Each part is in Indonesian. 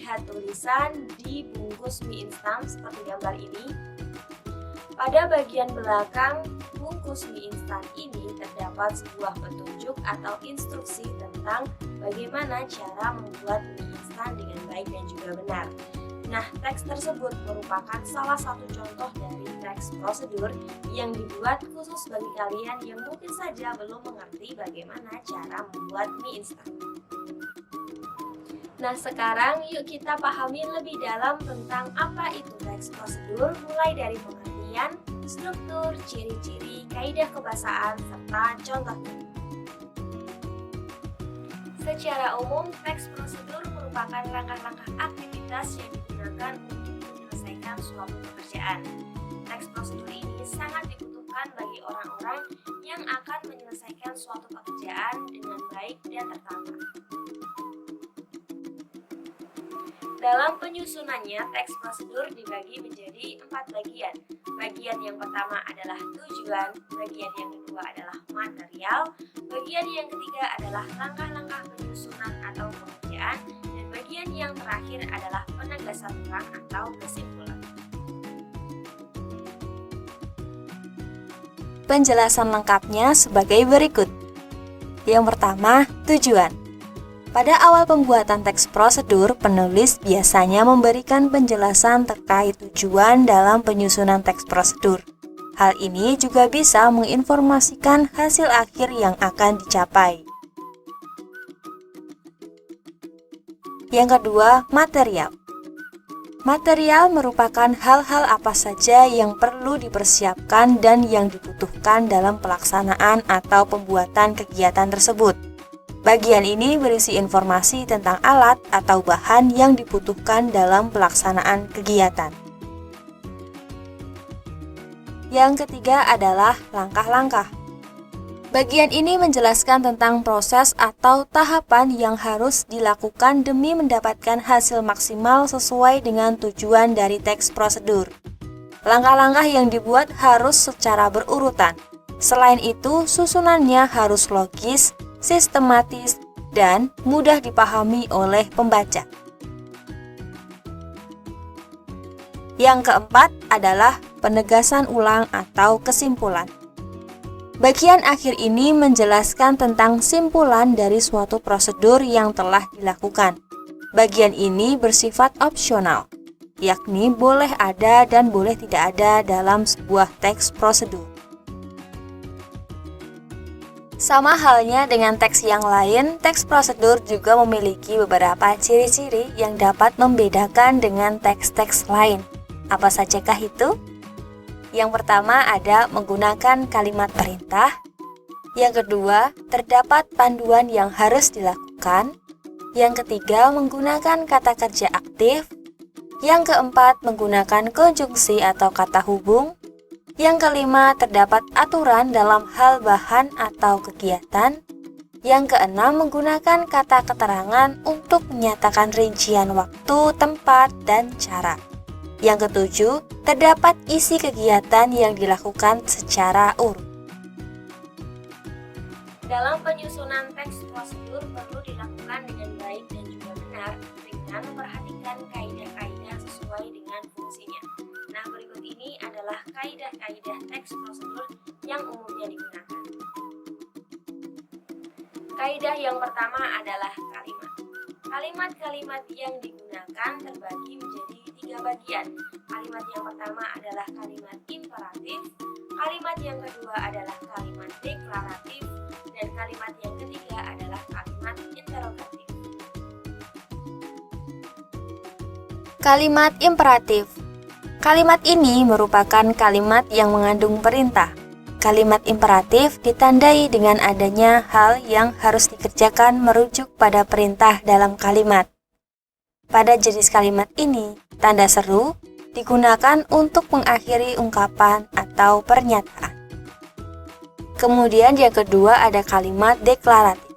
lihat tulisan di bungkus mie instan seperti gambar ini. Pada bagian belakang bungkus mie instan ini terdapat sebuah petunjuk atau instruksi tentang bagaimana cara membuat mie instan dengan baik dan juga benar. Nah, teks tersebut merupakan salah satu contoh dari teks prosedur yang dibuat khusus bagi kalian yang mungkin saja belum mengerti bagaimana cara membuat mie instan. Nah, sekarang yuk kita pahami lebih dalam tentang apa itu teks prosedur, mulai dari pengertian, struktur, ciri-ciri, kaidah kebahasaan, serta contohnya. Secara umum, teks prosedur merupakan langkah-langkah aktivitas yang digunakan untuk menyelesaikan suatu pekerjaan. Teks prosedur ini sangat dibutuhkan bagi orang-orang yang akan menyelesaikan suatu pekerjaan dengan baik dan tertata. Dalam penyusunannya, teks prosedur dibagi menjadi 4 bagian. Bagian yang pertama adalah tujuan, bagian yang kedua adalah material, bagian yang ketiga adalah langkah-langkah penyusunan atau pengerjaan, dan bagian yang terakhir adalah penegasan terang atau kesimpulan. Penjelasan lengkapnya sebagai berikut. Yang pertama, tujuan. Pada awal pembuatan teks prosedur, penulis biasanya memberikan penjelasan terkait tujuan dalam penyusunan teks prosedur. Hal ini juga bisa menginformasikan hasil akhir yang akan dicapai. Yang kedua, material. Material merupakan hal-hal apa saja yang perlu dipersiapkan dan yang dibutuhkan dalam pelaksanaan atau pembuatan kegiatan tersebut. Bagian ini berisi informasi tentang alat atau bahan yang dibutuhkan dalam pelaksanaan kegiatan. Yang ketiga adalah langkah-langkah. Bagian ini menjelaskan tentang proses atau tahapan yang harus dilakukan demi mendapatkan hasil maksimal sesuai dengan tujuan dari teks prosedur. Langkah-langkah yang dibuat harus secara berurutan. Selain itu, susunannya harus logis, sistematis, dan mudah dipahami oleh pembaca. Yang keempat adalah penegasan ulang atau kesimpulan. Bagian akhir ini menjelaskan tentang simpulan dari suatu prosedur yang telah dilakukan. Bagian ini bersifat opsional, yakni boleh ada dan boleh tidak ada dalam sebuah teks prosedur. Sama halnya dengan teks yang lain, teks prosedur juga memiliki beberapa ciri-ciri yang dapat membedakan dengan teks-teks lain. Apa sajakah itu? Yang pertama ada menggunakan kalimat perintah. Yang kedua, terdapat panduan yang harus dilakukan. Yang ketiga, menggunakan kata kerja aktif. Yang keempat, menggunakan konjungsi atau kata hubung. Yang kelima, terdapat aturan dalam hal bahan atau kegiatan. Yang keenam, menggunakan kata keterangan untuk menyatakan rincian waktu, tempat, dan cara. Yang ketujuh, terdapat isi kegiatan yang dilakukan secara urut. Dalam penyusunan teks prosedur perlu dilakukan dengan baik dan juga benar dengan memperhatikan kaidah-kaidah sesuai dengan fungsinya. Nah, berikut ini adalah kaidah-kaidah teks prosedur yang umumnya digunakan. Kaidah yang pertama adalah kalimat. Kalimat-kalimat yang digunakan terbagi menjadi 3 bagian. Kalimat yang pertama adalah kalimat imperatif, kalimat yang kedua adalah kalimat deklaratif, dan kalimat yang ketiga adalah kalimat interrogatif. Kalimat imperatif. Kalimat ini merupakan kalimat yang mengandung perintah. Kalimat imperatif ditandai dengan adanya hal yang harus dikerjakan merujuk pada perintah dalam kalimat. Pada jenis kalimat ini, tanda seru digunakan untuk mengakhiri ungkapan atau pernyataan. Kemudian yang kedua ada kalimat deklaratif.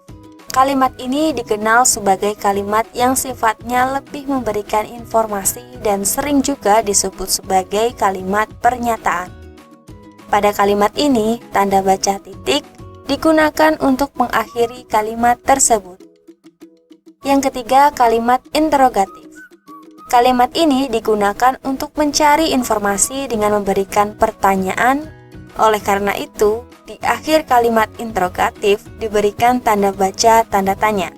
Kalimat ini dikenal sebagai kalimat yang sifatnya lebih memberikan informasi dan sering juga disebut sebagai kalimat pernyataan. Pada kalimat ini, tanda baca titik digunakan untuk mengakhiri kalimat tersebut. Yang ketiga, kalimat interrogatif. Kalimat ini digunakan untuk mencari informasi dengan memberikan pertanyaan. Oleh karena itu, di akhir kalimat interrogatif diberikan tanda baca tanda tanya.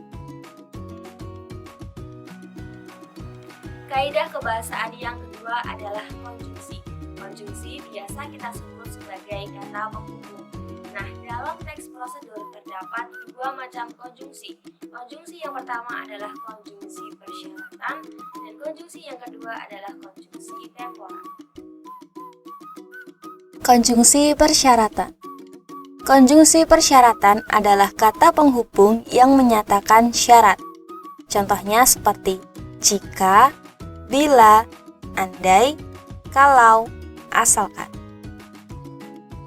Kaidah kebahasaan yang kedua adalah konjungsi. Konjungsi biasa kita sebut sebagai kata penghubung. Nah, dalam teks prosedur terdapat dua macam konjungsi. Konjungsi yang pertama adalah konjungsi persyaratan dan konjungsi yang kedua adalah konjungsi temporal. Konjungsi persyaratan. Konjungsi persyaratan adalah kata penghubung yang menyatakan syarat. Contohnya seperti jika, bila, andai, kalau, asalkan.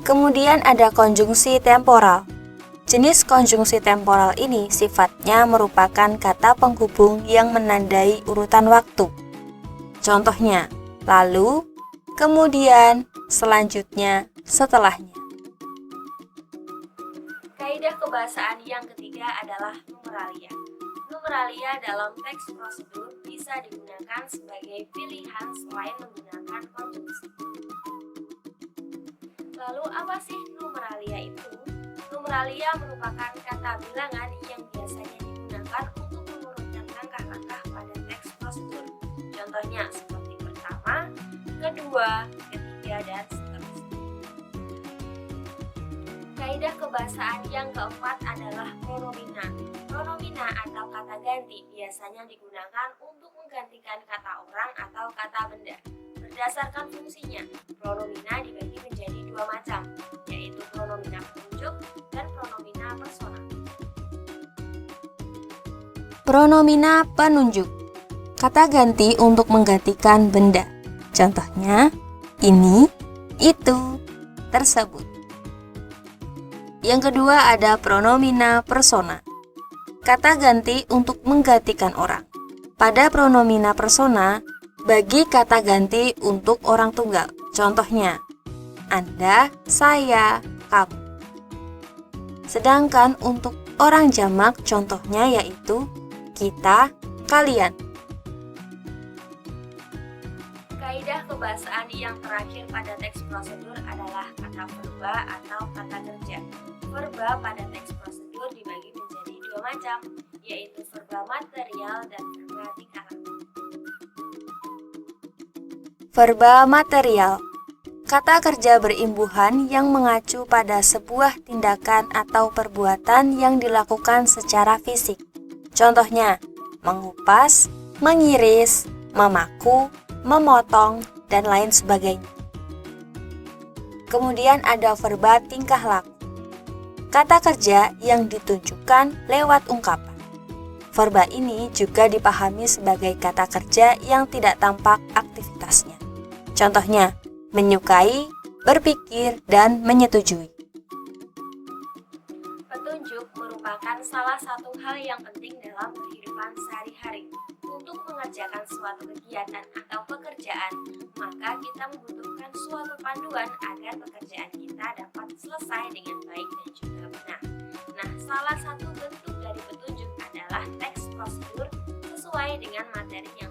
Kemudian ada konjungsi temporal. Jenis konjungsi temporal ini sifatnya merupakan kata penghubung yang menandai urutan waktu. Contohnya, lalu, kemudian, selanjutnya, setelahnya. Kaidah kebahasaan yang ketiga adalah numeralia. Numeralia dalam teks prosedur bisa digunakan sebagai pilihan selain menggunakan konjungsi. Lalu apa sih numeralia itu? Numeralia merupakan kata bilangan yang biasanya digunakan untuk mengurutkan langkah-langkah pada teks prosedur. Contohnya seperti pertama, kedua, ketiga, dan seterusnya. Kaidah kebahasaan yang keempat adalah pronomina. Pronomina atau kata ganti biasanya digunakan untuk menggantikan kata orang atau kata benda. Berdasarkan fungsinya, pronomina dibagi menjadi dua macam, yaitu pronomina penunjuk dan pronomina persona. Pronomina penunjuk. Kata ganti untuk menggantikan benda. Contohnya, ini, itu, tersebut. Yang kedua ada pronomina persona. Kata ganti untuk menggantikan orang. Pada pronomina persona, bagi kata ganti untuk orang tunggal. Contohnya, Anda, saya, kamu. Sedangkan untuk orang jamak contohnya yaitu kita, kalian. Kaidah kebahasaan yang terakhir pada teks prosedur adalah kata verba atau kata kerja. Verba pada teks prosedur dibagi menjadi dua macam, yaitu verba material dan verba tingkah laku. Verba material. Kata kerja berimbuhan yang mengacu pada sebuah tindakan atau perbuatan yang dilakukan secara fisik. Contohnya, mengupas, mengiris, memaku, memotong, dan lain sebagainya. Kemudian ada verba tingkah laku. Kata kerja yang ditunjukkan lewat ungkapan. Verba ini juga dipahami sebagai kata kerja yang tidak tampak aktivitasnya. Contohnya, menyukai, berpikir, dan menyetujui. Petunjuk merupakan salah satu hal yang penting dalam kehidupan sehari-hari. Untuk mengerjakan suatu kegiatan atau pekerjaan, maka kita membutuhkan suatu panduan agar pekerjaan kita dapat selesai dengan baik dan juga benar. Nah, salah satu bentuk dari petunjuk adalah teks prosedur sesuai dengan materi yang